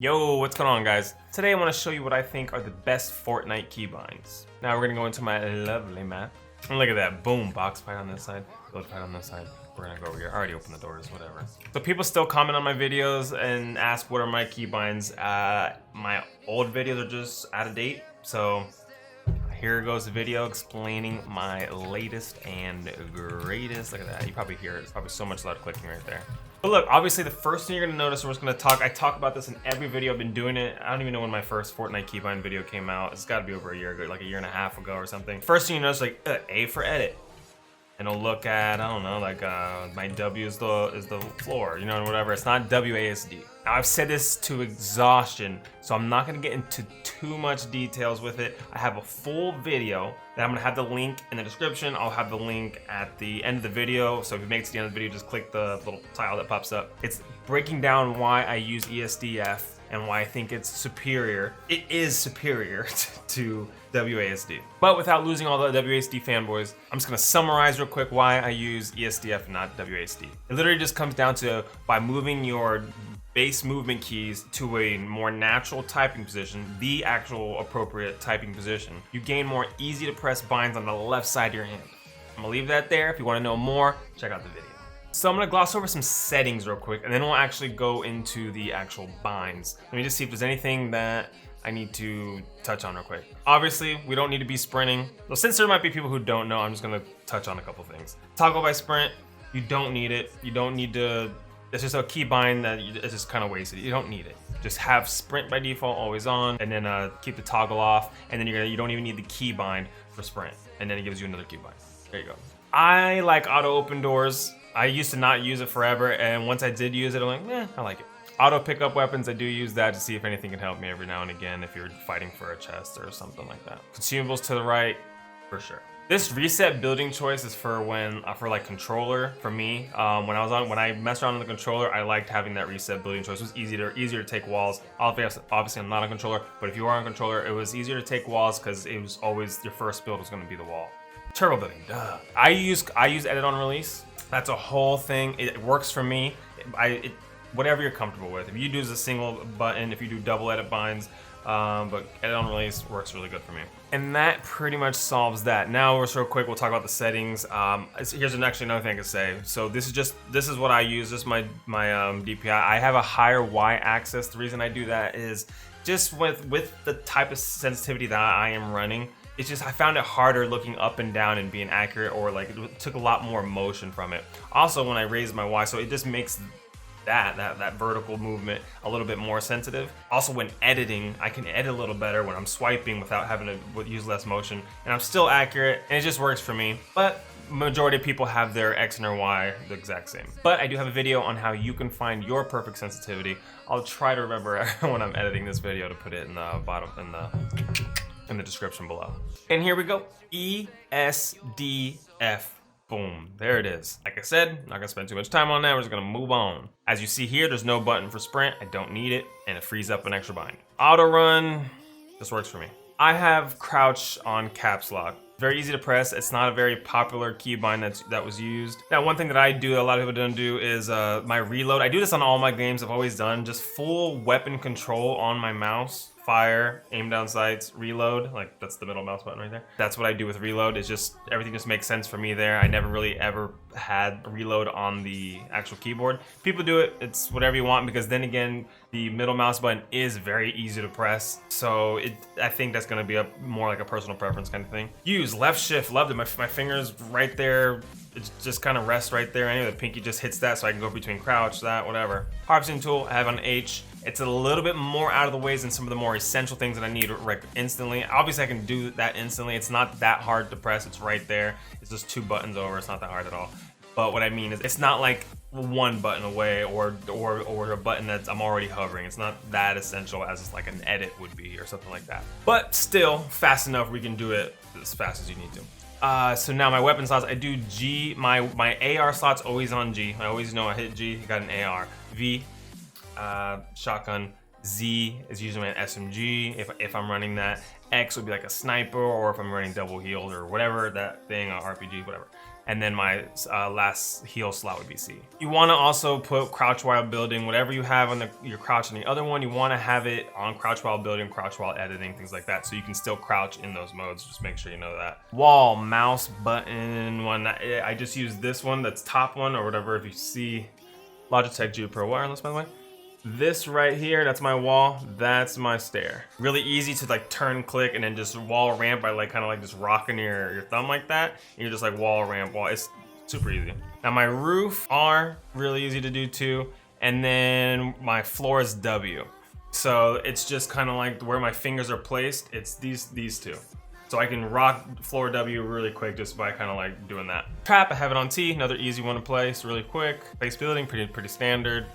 Yo, what's going on, guys? Today I want to show you what I think are the best Fortnite keybinds. Now we're going to go into my lovely map. And look at that, boom, box fight on this side, build fight on this side. We're going to go over here. I already opened the doors, whatever. So people still comment on my videos and ask what are my keybinds. My old videos are just out of date. So here goes the video explaining my latest and greatest. Look at that, you probably hear it. It's probably so much loud clicking right there. But look, obviously the first thing you're gonna notice, we're just gonna talk, I talk about this in every video. I've been doing it. I don't even know when my first Fortnite keybind video came out. It's gotta be over a year ago, like a year and a half ago or something. First thing you notice, like A for edit. And it'll look at, I don't know, like my W is the floor, you know, and whatever. It's not WASD. Now I've said this to exhaustion, so I'm not gonna get into too much details with it. I have a full video that I'm gonna have the link in the description. I'll have the link at the end of the video. So if you make it to the end of the video, just click the little tile that pops up. It's breaking down why I use ESDF and why I think it's superior. It is superior to WASD. But without losing all the WASD fanboys, I'm just gonna summarize real quick why I use ESDF and not WASD. It literally just comes down to by moving your base movement keys to a more natural typing position, the actual appropriate typing position, you gain more easy to press binds on the left side of your hand. I'm gonna leave that there. If you wanna know more, check out the video. So I'm gonna gloss over some settings real quick, and then we'll actually go into the actual binds. Let me just see if there's anything that I need to touch on real quick. Obviously, we don't need to be sprinting. Well, since there might be people who don't know, I'm just gonna touch on a couple things. Toggle by sprint, you don't need it. You don't need to, it's just a keybind that it's just kind of wasted. You don't need it. Just have sprint by default always on, and then keep the toggle off, and then you don't even need the keybind for sprint, and then it gives you another keybind. There you go. I like auto open doors. I used to not use it forever, and once I did use it, I'm like, I like it. Auto pick up weapons, I do use that to see if anything can help me every now and again if you're fighting for a chest or something like that. Consumables to the right, for sure. This reset building choice is for when, for like controller, for me. When I messed around on the controller, I liked having that reset building choice. It was easier to take walls. Obviously I'm not a controller, but if you are on controller, it was easier to take walls because it was always, your first build was gonna be the wall. Turbo building, duh. I use edit on release. That's a whole thing. It works for me. Whatever you're comfortable with. If you use a single button, if you do double edit binds, but edit on release works really good for me. And that pretty much solves that. Now, real quick, we'll talk about the settings. Here's actually another thing I can say. So this is what I use. This is my DPI. I have a higher Y axis. The reason I do that is just with the type of sensitivity that I am running. It's just, I found it harder looking up and down and being accurate, or like it took a lot more motion from it. Also, when I raised my Y, so it just makes that vertical movement a little bit more sensitive. Also, when editing, I can edit a little better when I'm swiping without having to use less motion, and I'm still accurate, and it just works for me. But majority of people have their X and their Y the exact same. But I do have a video on how you can find your perfect sensitivity. I'll try to remember when I'm editing this video to put it in the bottom, in the description below. And here we go, ESDF. Boom, there it is. Like I said, not gonna spend too much time on that. We're just gonna move on. As you see here, there's no button for sprint. I don't need it, and it frees up an extra bind. Auto run, this works for me. I have crouch on caps lock. Very easy to press. It's not a very popular keybind that was used. Now, one thing that I do, a lot of people don't do, is my reload. I do this on all my games. I've always done just full weapon control on my mouse. Fire, aim down sights, reload, like that's the middle mouse button right there. That's what I do with reload. It's just, everything just makes sense for me there. I never really ever had reload on the actual keyboard. People do it, it's whatever you want, because then again, the middle mouse button is very easy to press. So I think that's gonna be more like a personal preference kind of thing. Use left shift, loved it. My finger's right there. It just kind of rests right there. Anyway, the pinky just hits that, so I can go between crouch, that, whatever. Harvesting tool, I have on H. It's a little bit more out of the way than some of the more essential things that I need right instantly. Obviously, I can do that instantly. It's not that hard to press. It's right there. It's just 2 buttons over. It's not that hard at all. But what I mean is, it's not like 1 button away or a button that I'm already hovering. It's not that essential as like an edit would be or something like that. But still, fast enough we can do it as fast as you need to. So now my weapon slots, I do G. My AR slot's always on G. I always know I hit G, got an AR. V, shotgun. Z is usually an SMG if I'm running that. X would be like a sniper, or if I'm running double healed or whatever that thing, RPG, whatever. and then my last heal slot would be C. You want to also put crouch while building, whatever you have on your crouch on the other one, you want to have it on crouch while building, crouch while editing, things like that, so you can still crouch in those modes. Just make sure you know that. Wall, mouse, button one. I just use this one, that's top one or whatever. If you see Logitech G Pro wireless, by the way. This right here, that's my wall, that's my stair. Really easy to like turn, click, and then just wall ramp by like kind of like just rocking your thumb like that. And you're just like wall ramp, wall. It's super easy. Now my roof R, really easy to do too. And then my floor is W. So it's just kind of like where my fingers are placed. It's these two. So I can rock floor W really quick just by kind of like doing that. Trap, I have it on T, another easy one to place really quick. Base building, pretty standard.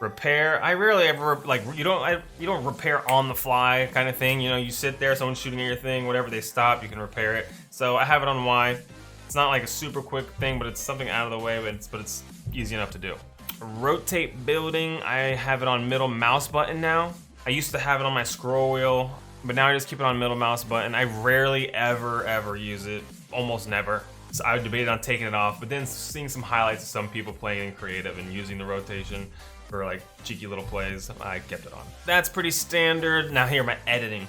Repair, I rarely ever like you don't repair on the fly kind of thing. You know, you sit there, someone's shooting at your thing, whatever, they stop, you can repair it. So I have it on Y. It's not like a super quick thing, but it's something out of the way, but it's easy enough to do. Rotate building, I have it on middle mouse button now. I used to have it on my scroll wheel, but now I just keep it on middle mouse button. I rarely ever use it, almost never. So I debated on taking it off, but then seeing some highlights of some people playing in creative and using the rotation for like cheeky little plays, I kept it on. That's pretty standard. Now here, my editing.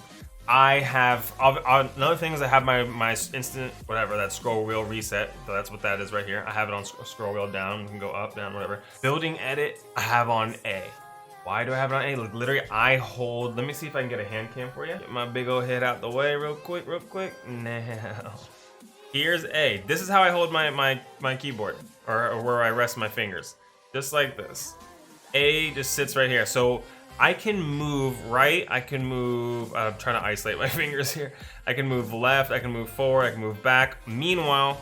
I have, another thing is I have my instant, whatever, that scroll wheel reset. So that's what that is right here. I have it on scroll wheel down, you can go up, down, whatever. Building edit, I have on A. Why do I have it on A? Like, literally, I hold, let me see if I can get a hand cam for you. Get my big old head out the way real quick. Now, here's A. This is how I hold my keyboard, or where I rest my fingers. Just like this. A just sits right here. So I can move right, I can move, I'm trying to isolate my fingers here. I can move left, I can move forward, I can move back. Meanwhile,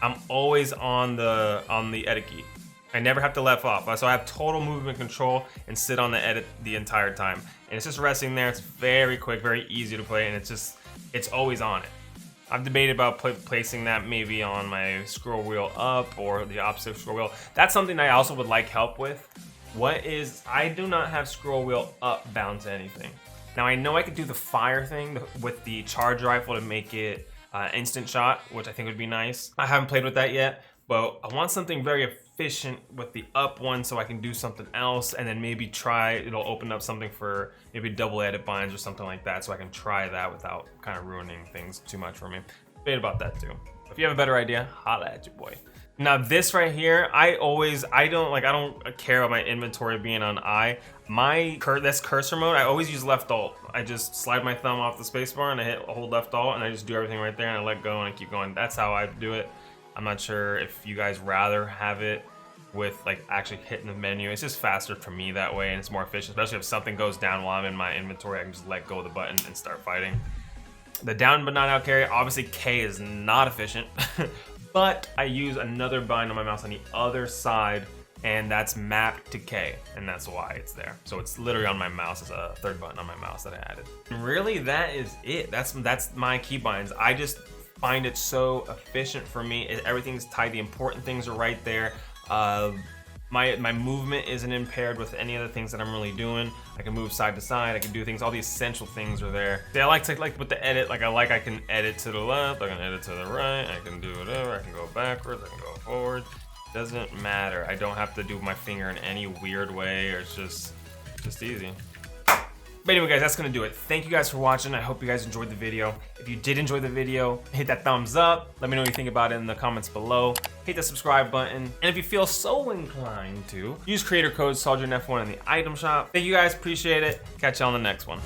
I'm always on the edit key. I never have to left off. So I have total movement control and sit on the edit the entire time. And it's just resting there. It's very quick, very easy to play, and it's always on it. I've debated about placing that maybe on my scroll wheel up or the opposite scroll wheel. That's something I also would like help with. I do not have scroll wheel up bound to anything. Now I know I could do the fire thing with the charge rifle to make it instant shot, which I think would be nice. I haven't played with that yet, but I want something very efficient with the up one so I can do something else and then maybe it'll open up something for maybe double edit binds or something like that, so I can try that without kind of ruining things too much for me. Debate about that too. If you have a better idea, holla at your boy. Now this right here, I don't care about my inventory being on I. That's cursor mode, I always use left alt. I just slide my thumb off the spacebar and I hold left alt and I just do everything right there and I let go and I keep going. That's how I do it. I'm not sure if you guys rather have it with like actually hitting the menu. It's just faster for me that way and it's more efficient, especially if something goes down while I'm in my inventory. I can just let go of the button and start fighting. The down but not out carry, obviously K is not efficient. But I use another bind on my mouse on the other side, and that's mapped to K, and that's why it's there. So it's literally on my mouse as a third button on my mouse that I added. And really, that is it. That's my keybinds. I just find it so efficient for me. Everything's tied. The important things are right there. My movement isn't impaired with any of the things that I'm really doing. I can move side to side, I can do things, all the essential things are there. See, I like with the edit, I can edit to the left, I can edit to the right, I can do whatever, I can go backwards, I can go forward. Doesn't matter. I don't have to do my finger in any weird way, or it's just easy. But anyway, guys, that's gonna do it. Thank you guys for watching. I hope you guys enjoyed the video. If you did enjoy the video, hit that thumbs up. Let me know what you think about it in the comments below. Hit the subscribe button. And if you feel so inclined to, use creator code SoldierNF1 in the item shop. Thank you guys, appreciate it. Catch you on the next one.